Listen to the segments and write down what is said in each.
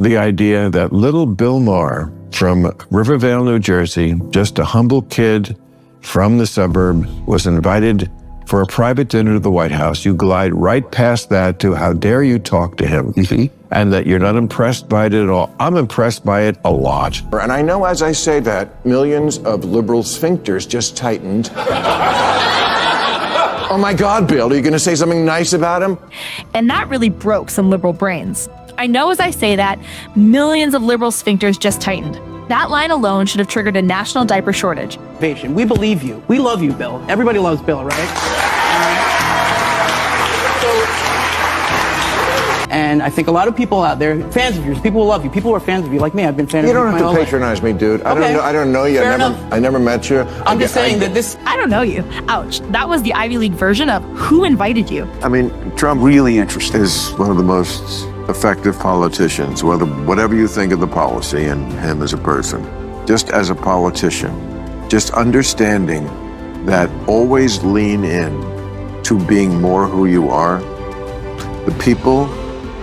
the idea that little Bill Maher from Rivervale, New Jersey, just a humble kid from the suburbs, was invited for a private dinner to the White House. You glide right past that to how dare you talk to him, and that you're not impressed by it at all. I'm impressed by it a lot. And I know as I say that, millions of liberal sphincters just tightened. Oh my God, Bill, are you going to say something nice about him? And that really broke some liberal brains. I know as I say that, millions of liberal sphincters just tightened. That line alone should have triggered a national diaper shortage. We believe you. We love you, Bill. Everybody loves Bill, right? And I think a lot of people out there, fans of yours, people who love you, people who are fans of you, like me, I've been fans of you. You don't have to patronize me, dude. I don't know you. I never met you. I'm just saying that this... I don't know you. Ouch. That was the Ivy League version of who invited you. I mean, Trump really is one of the most effective politicians, whatever you think of the policy and him as a person. Just as a politician, just understanding that always lean in to being more who you are. The people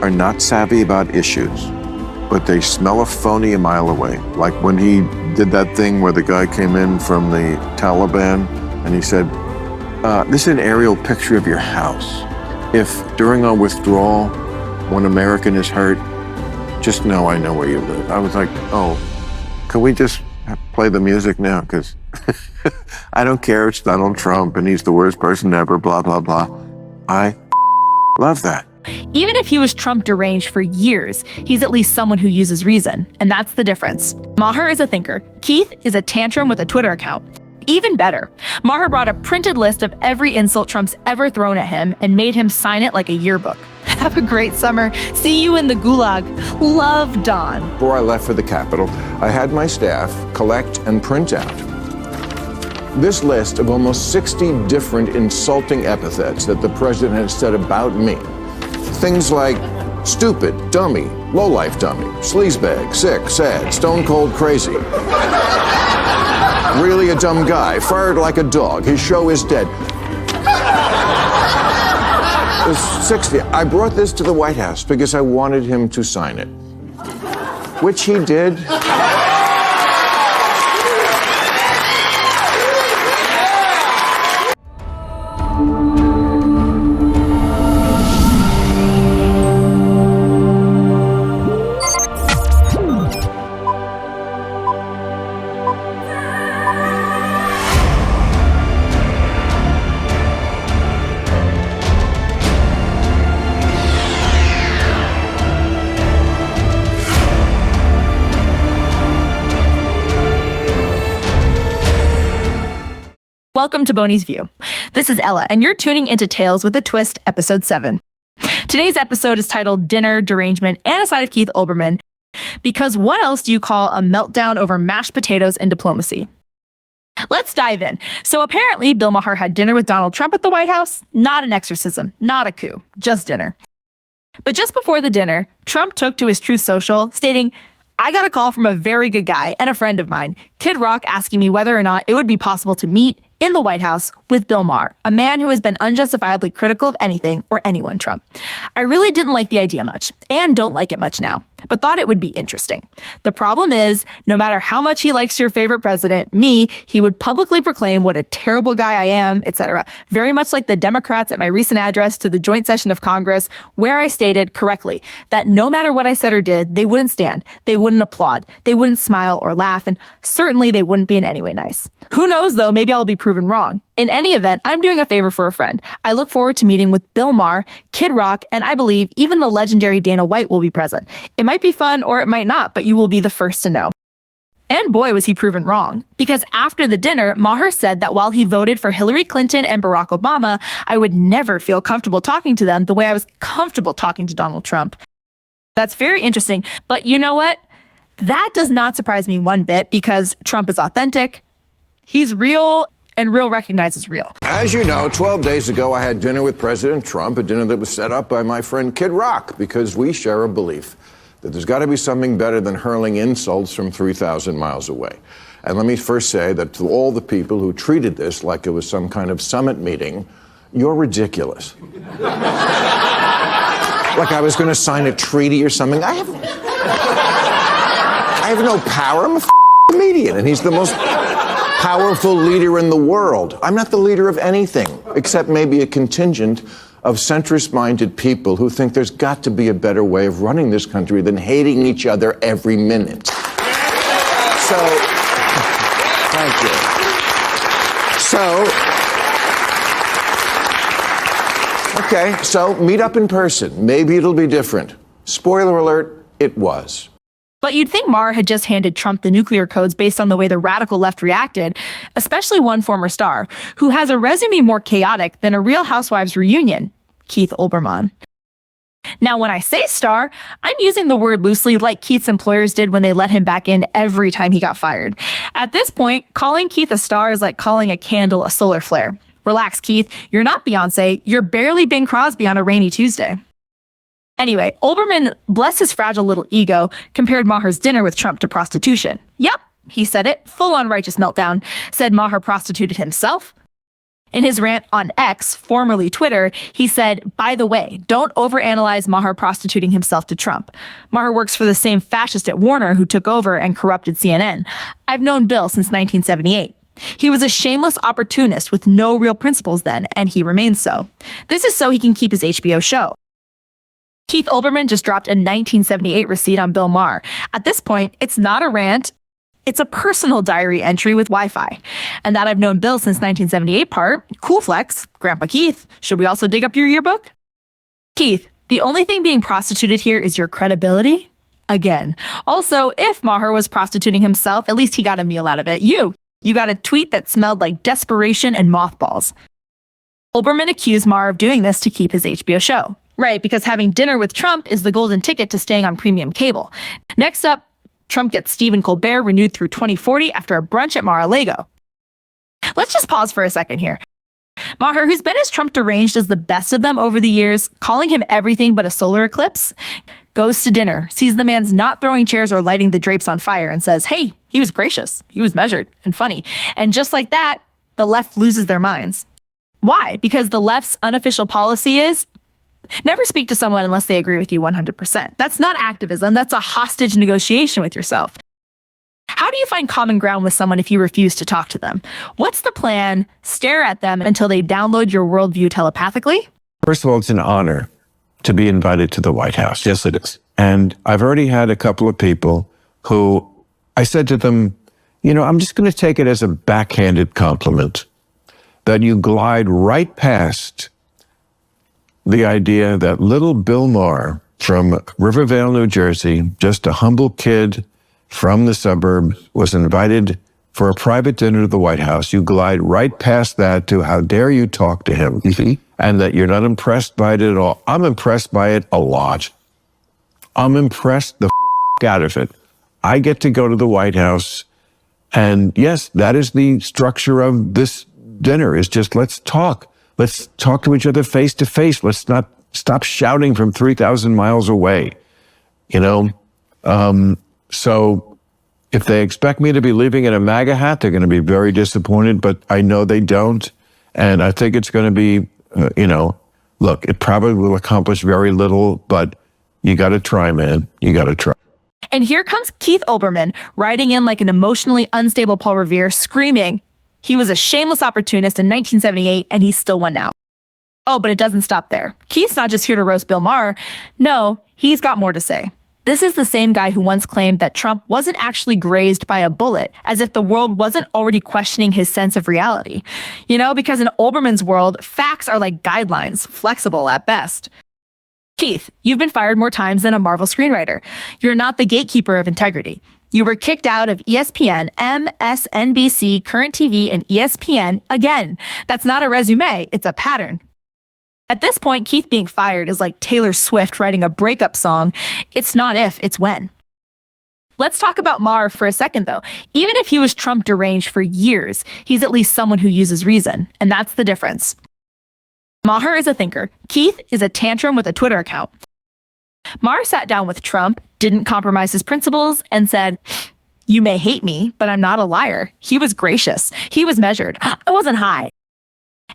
are not savvy about issues, but they smell a phony a mile away. Like when he did that thing where the guy came in from the Taliban and he said, this is an aerial picture of your house. If during our withdrawal, when American is hurt, just know I know where you live. I was like, oh, can we just play the music now? Because I don't care, it's Donald Trump and he's the worst person ever, blah, blah, blah. I love that. Even if he was Trump deranged for years, he's at least someone who uses reason, and that's the difference. Maher is a thinker. Keith is a tantrum with a Twitter account. Even better, Maher brought a printed list of every insult Trump's ever thrown at him and made him sign it like a yearbook. Have a great summer. See you in the gulag. Love, Don. Before I left for the Capitol, I had my staff collect and print out this list of almost 60 different insulting epithets that the president had said about me. Things like stupid, dummy, lowlife dummy, sleazebag, sick, sad, stone cold crazy. Really a dumb guy, fired like a dog, his show is dead. There's 60. I brought this to the White House because I wanted him to sign it, which he did. Welcome to Bonie's View. This is Ella, and you're tuning into Tales with a Twist, Episode 7. Today's episode is titled Dinner, Derangement, and a Side of Keith Olbermann, because what else do you call a meltdown over mashed potatoes and diplomacy? Let's dive in. So apparently, Bill Maher had dinner with Donald Trump at the White House. Not an exorcism, not a coup, just dinner. But just before the dinner, Trump took to his Truth Social, stating, I got a call from a very good guy and a friend of mine, Kid Rock, asking me whether or not it would be possible to meet in the White House with Bill Maher, a man who has been unjustifiably critical of anything or anyone Trump. I really didn't like the idea much, and don't like it much now, but thought it would be interesting. The problem is, no matter how much he likes your favorite president, me, he would publicly proclaim what a terrible guy I am, etc. Very much like the Democrats at my recent address to the joint session of Congress, where I stated correctly that no matter what I said or did, they wouldn't stand, they wouldn't applaud, they wouldn't smile or laugh, and certainly they wouldn't be in any way nice. Who knows though, maybe I'll be proven wrong. In any event, I'm doing a favor for a friend. I look forward to meeting with Bill Maher, Kid Rock, and I believe even the legendary Dana White will be present. It might be fun or it might not, but you will be the first to know. And boy, was he proven wrong. Because after the dinner, Maher said that while he voted for Hillary Clinton and Barack Obama, I would never feel comfortable talking to them the way I was comfortable talking to Donald Trump. That's very interesting, but you know what? That does not surprise me one bit because Trump is authentic, he's real, and real recognizes real. As you know, 12 days ago, I had dinner with President Trump, a dinner that was set up by my friend Kid Rock, because we share a belief that there's got to be something better than hurling insults from 3,000 miles away. And let me first say that to all the people who treated this like it was some kind of summit meeting, you're ridiculous. Like I was going to sign a treaty or something. I have no power. I'm a comedian, and he's the most powerful leader in the world. I'm not the leader of anything, except maybe a contingent of centrist-minded people who think there's got to be a better way of running this country than hating each other every minute. So, thank you. So meet up in person. Maybe it'll be different. Spoiler alert, it was. But you'd think Maher had just handed Trump the nuclear codes based on the way the radical left reacted, especially one former star, who has a resume more chaotic than a Real Housewives reunion, Keith Olbermann. Now, when I say star, I'm using the word loosely like Keith's employers did when they let him back in every time he got fired. At this point, calling Keith a star is like calling a candle a solar flare. Relax, Keith. You're not Beyonce. You're barely Bing Crosby on a rainy Tuesday. Anyway, Olbermann, bless his fragile little ego, compared Maher's dinner with Trump to prostitution. Yep, he said it, full-on righteous meltdown, said Maher prostituted himself. In his rant on X, formerly Twitter, he said, by the way, don't overanalyze Maher prostituting himself to Trump. Maher works for the same fascist at Warner who took over and corrupted CNN. I've known Bill since 1978. He was a shameless opportunist with no real principles then, and he remains so. This is so he can keep his HBO show. Keith Olbermann just dropped a 1978 receipt on Bill Maher. At this point, it's not a rant, it's a personal diary entry with Wi-Fi. And that I've known Bill since 1978 part, cool flex, Grandpa Keith, should we also dig up your yearbook? Keith, the only thing being prostituted here is your credibility? Again. Also, if Maher was prostituting himself, at least he got a meal out of it. You got a tweet that smelled like desperation and mothballs. Olbermann accused Maher of doing this to keep his HBO show. Right, because having dinner with Trump is the golden ticket to staying on premium cable. Next up, Trump gets Stephen Colbert renewed through 2040 after a brunch at Mar-a-Lago. Let's just pause for a second here. Maher, who's been as Trump deranged as the best of them over the years, calling him everything but a solar eclipse, goes to dinner, sees the man's not throwing chairs or lighting the drapes on fire, and says, hey, he was gracious, he was measured and funny. And just like that, the left loses their minds. Why? Because the left's unofficial policy is never speak to someone unless they agree with you 100%. That's not activism. That's a hostage negotiation with yourself. How do you find common ground with someone if you refuse to talk to them? What's the plan? Stare at them until they download your worldview telepathically? First of all, it's an honor to be invited to the White House. Yes, it is. And I've already had a couple of people who I said to them, you know, I'm just going to take it as a backhanded compliment that you glide right past the idea that little Bill Maher from Rivervale, New Jersey, just a humble kid from the suburbs, was invited for a private dinner to the White House. You glide right past that to how dare you talk to him, and that you're not impressed by it at all. I'm impressed by it a lot. I'm impressed the out of it. I get to go to the White House, and yes, that is the structure of this dinner, is just let's talk. Let's talk to each other face to face. Let's not stop shouting from 3,000 miles away, you know? So if they expect me to be leaving in a MAGA hat, they're going to be very disappointed, but I know they don't. And I think it's going to be, look, it probably will accomplish very little, but you got to try, man. You got to try. And here comes Keith Olbermann, riding in like an emotionally unstable Paul Revere, screaming, he was a shameless opportunist in 1978, and he still won now. Oh, but it doesn't stop there. Keith's not just here to roast Bill Maher. No, he's got more to say. This is the same guy who once claimed that Trump wasn't actually grazed by a bullet, as if the world wasn't already questioning his sense of reality. You know, because in Olbermann's world, facts are like guidelines, flexible at best. Keith, you've been fired more times than a Marvel screenwriter. You're not the gatekeeper of integrity. You were kicked out of ESPN, MSNBC, Current TV, and ESPN again. That's not a resume, it's a pattern. At this point, Keith being fired is like Taylor Swift writing a breakup song. It's not if, it's when. Let's talk about Maher for a second, though. Even if he was Trump deranged for years, he's at least someone who uses reason, and that's the difference. Maher is a thinker. Keith is a tantrum with a Twitter account. Maher sat down with Trump, didn't compromise his principles, and said, you may hate me, but I'm not a liar. He was gracious. He was measured. I wasn't high.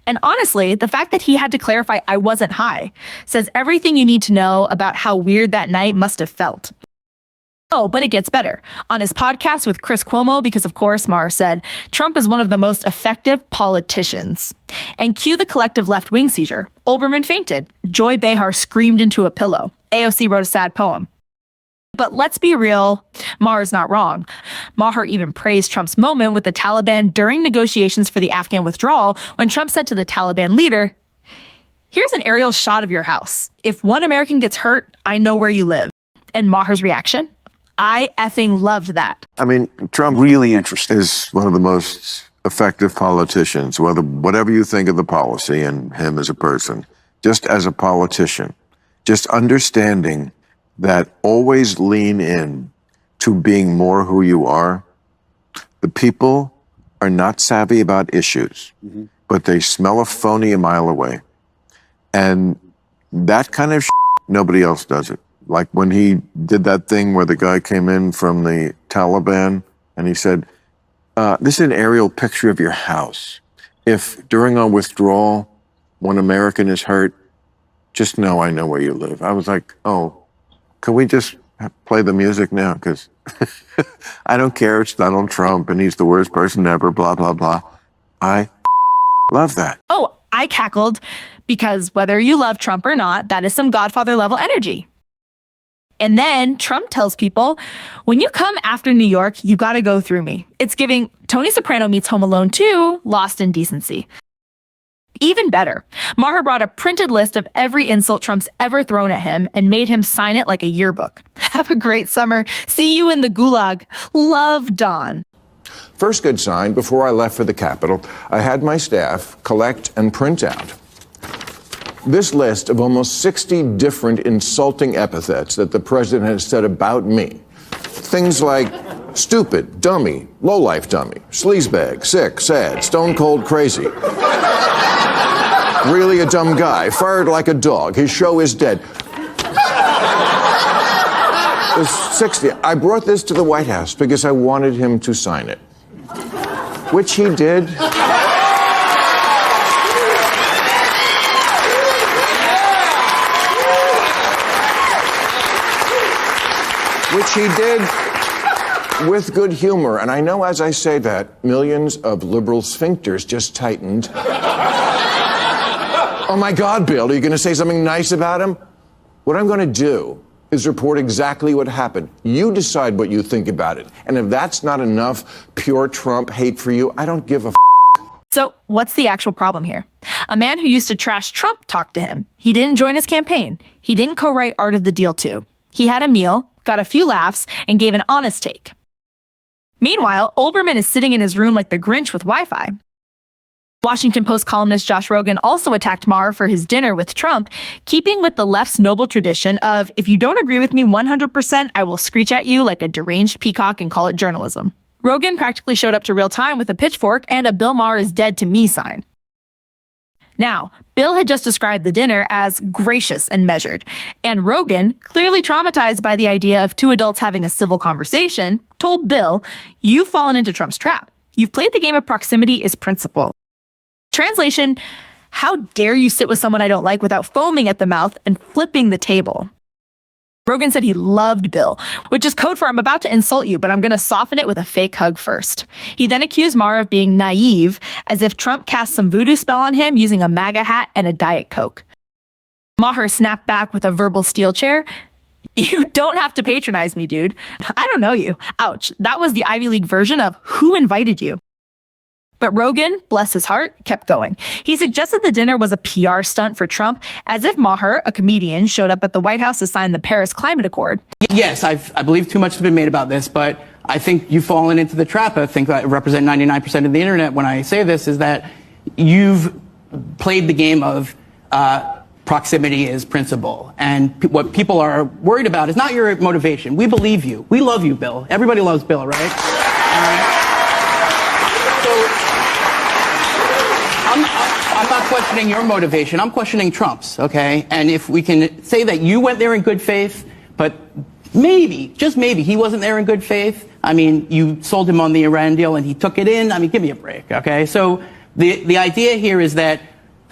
And honestly, the fact that he had to clarify I wasn't high says everything you need to know about how weird that night must have felt. Oh, but it gets better. On his podcast with Chris Cuomo, because of course, Maher said, Trump is one of the most effective politicians. And cue the collective left-wing seizure. Olbermann fainted. Joy Behar screamed into a pillow. AOC wrote a sad poem. But let's be real, Maher's not wrong. Maher even praised Trump's moment with the Taliban during negotiations for the Afghan withdrawal when Trump said to the Taliban leader, "Here's an aerial shot of your house. If one American gets hurt, I know where you live." And Maher's reaction? I effing loved that. I mean, Trump really is one of the most effective politicians, whatever you think of the policy and him as a person, just as a politician, just understanding that always lean in to being more who you are. The people are not savvy about issues, but they smell a phony a mile away. And that kind of nobody else does it. Like when he did that thing where the guy came in from the Taliban and he said, this is an aerial picture of your house. If during our withdrawal, one American is hurt, just know I know where you live. I was like, oh, can we just play the music now? Because I don't care. It's Donald Trump and he's the worst person ever, blah, blah, blah. I love that. Oh, I cackled because whether you love Trump or not, that is some Godfather level energy. And then Trump tells people, when you come after New York, you got to go through me. It's giving Tony Soprano meets Home Alone 2, Lost in Decency. Even better, Maher brought a printed list of every insult Trump's ever thrown at him and made him sign it like a yearbook. Have a great summer. See you in the gulag. Love, Don. First good sign, before I left for the Capitol, I had my staff collect and print out this list of almost 60 different insulting epithets that the president has said about me. Things like stupid, dummy, lowlife dummy, sleazebag, sick, sad, stone cold crazy. Really a dumb guy, fired like a dog, his show is dead. There's 60. I brought this to the White House because I wanted him to sign it, which he did. Which he did with good humor. And I know as I say that, millions of liberal sphincters just tightened. Oh my God, Bill, are you going to say something nice about him? What I'm going to do is report exactly what happened. You decide what you think about it. And if that's not enough pure Trump hate for you, I don't give a So what's the actual problem here? A man who used to trash Trump talked to him. He didn't join his campaign. He didn't co-write Art of the Deal 2. He had a meal, got a few laughs, and gave an honest take. Meanwhile, Olbermann is sitting in his room like the Grinch with Wi-Fi. Washington Post columnist Josh Rogan also attacked Maher for his dinner with Trump, keeping with the left's noble tradition of, if you don't agree with me 100%, I will screech at you like a deranged peacock and call it journalism. Rogan practically showed up to real time with a pitchfork and a Bill Maher is dead to me sign. Now, Bill had just described the dinner as gracious and measured, and Rogan, clearly traumatized by the idea of two adults having a civil conversation, told Bill, "You've fallen into Trump's trap. You've played the game of proximity is principle." Translation, how dare you sit with someone I don't like without foaming at the mouth and flipping the table? Rogan said he loved Bill, which is code for I'm about to insult you, but I'm going to soften it with a fake hug first. He then accused Maher of being naive, as if Trump cast some voodoo spell on him using a MAGA hat and a Diet Coke. Maher snapped back with a verbal steel chair. You don't have to patronize me, dude. I don't know you. Ouch. That was the Ivy League version of who invited you. But Rogan, bless his heart, kept going. He suggested the dinner was a PR stunt for Trump, as if Maher, a comedian, showed up at the White House to sign the Paris Climate Accord. Yes, I believe too much has been made about this, but I think you've fallen into the trap. I think that I represent 99% of the internet when I say this, is that you've played the game of proximity is principle. And what people are worried about is not your motivation. We believe you. We love you, Bill. Everybody loves Bill, right? I'm not questioning your motivation. I'm questioning Trump's, okay? And if we can say that you went there in good faith, but maybe, just maybe, he wasn't there in good faith. I mean, you sold him on the Iran deal and he took it in. I mean, give me a break, okay? So the idea here is that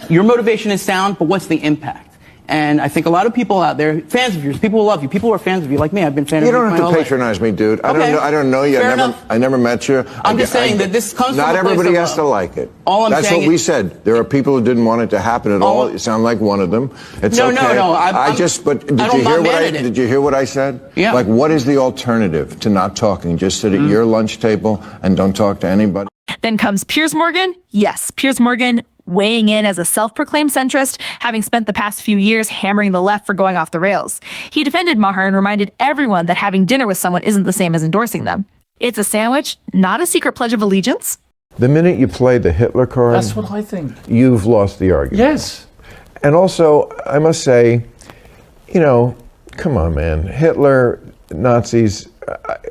your motivation is sound, but what's the impact? And I think a lot of people out there, fans of yours, people who love you, people who are fans of you, like me, I've been fans of you. You don't my have whole to life. patronize me, dude. Okay. I don't know you. Fair enough. I never met you. I'm just saying that this comes not from a place everybody of has love. to like it. All I'm That's saying what we is- said. There are people who didn't want it to happen at all. You sound like one of them. It's No, okay. no. But I don't mind it. Did you hear what I said? Yeah. Like, what is the alternative to not talking? Just sit at your lunch table and don't talk to anybody. Then comes Piers Morgan. Yes, Piers Morgan weighing in as a self-proclaimed centrist, having spent the past few years hammering the left for going off the rails. He defended Maher and reminded everyone that having dinner with someone isn't the same as endorsing them. It's a sandwich, not a secret pledge of allegiance. The minute you play the Hitler card, That's what I think. you've lost the argument. Yes. And also, I must say, you know, come on, man. Hitler, Nazis,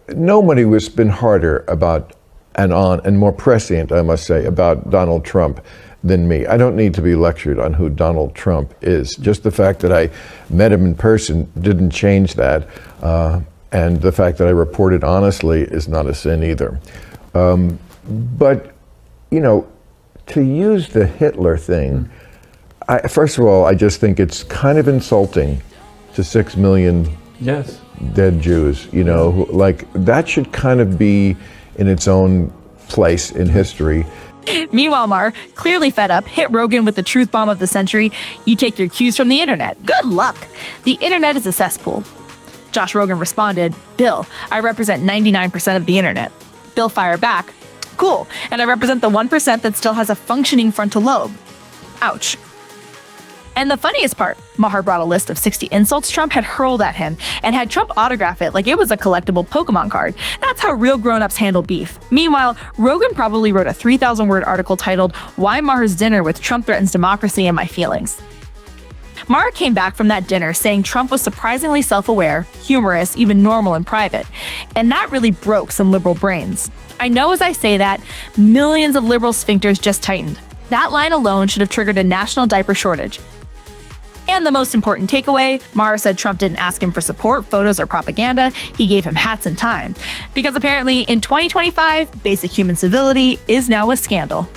nobody has been harder about and more prescient, I must say, about Donald Trump than me. I don't need to be lectured on who Donald Trump is. Just the fact that I met him in person didn't change that. And the fact that I reported honestly is not a sin either. But, you know, to use the Hitler thing, first of all, I just think it's kind of insulting to 6 million Yes. dead Jews, you know, like that should kind of be in its own place in history. Meanwhile, Maher, clearly fed up, hit Rogan with the truth bomb of the century. You take your cues from the internet. Good luck. The internet is a cesspool. Josh Rogan responded, Bill, I represent 99% of the internet. Bill fired back, cool, and I represent the 1% that still has a functioning frontal lobe. Ouch. And the funniest part, Maher brought a list of 60 insults Trump had hurled at him and had Trump autograph it like it was a collectible Pokemon card. That's how real grown-ups handle beef. Meanwhile, Rogan probably wrote a 3,000-word article titled, Why Maher's Dinner with Trump Threatens Democracy and My Feelings. Maher came back from that dinner saying Trump was surprisingly self-aware, humorous, even normal in private. And that really broke some liberal brains. I know as I say that, millions of liberal sphincters just tightened. That line alone should have triggered a national diaper shortage. And the most important takeaway, Maher said Trump didn't ask him for support, photos, or propaganda. He gave him hats and time. Because apparently in 2025, basic human civility is now a scandal.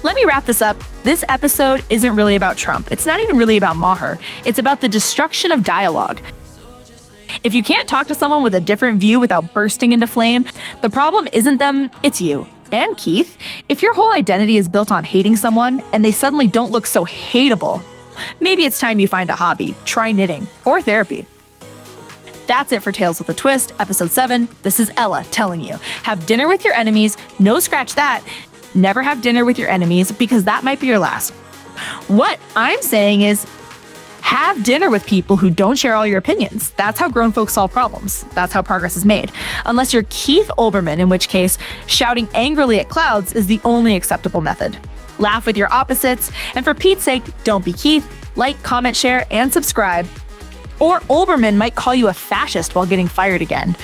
Let me wrap this up. This episode isn't really about Trump. It's not even really about Maher. It's about the destruction of dialogue. If you can't talk to someone with a different view without bursting into flame, the problem isn't them, it's you. And Keith, if your whole identity is built on hating someone and they suddenly don't look so hateable, maybe it's time you find a hobby, try knitting, or therapy. That's it for Tales with a Twist, episode 7. This is Ella telling you, have dinner with your enemies, no scratch that, never have dinner with your enemies because that might be your last. What I'm saying is, have dinner with people who don't share all your opinions. That's how grown folks solve problems. That's how progress is made. Unless you're Keith Olbermann, in which case, shouting angrily at clouds is the only acceptable method. Laugh with your opposites, and for Pete's sake, don't be Keith. Like, comment, share, and subscribe. Or Olbermann might call you a fascist while getting fired again.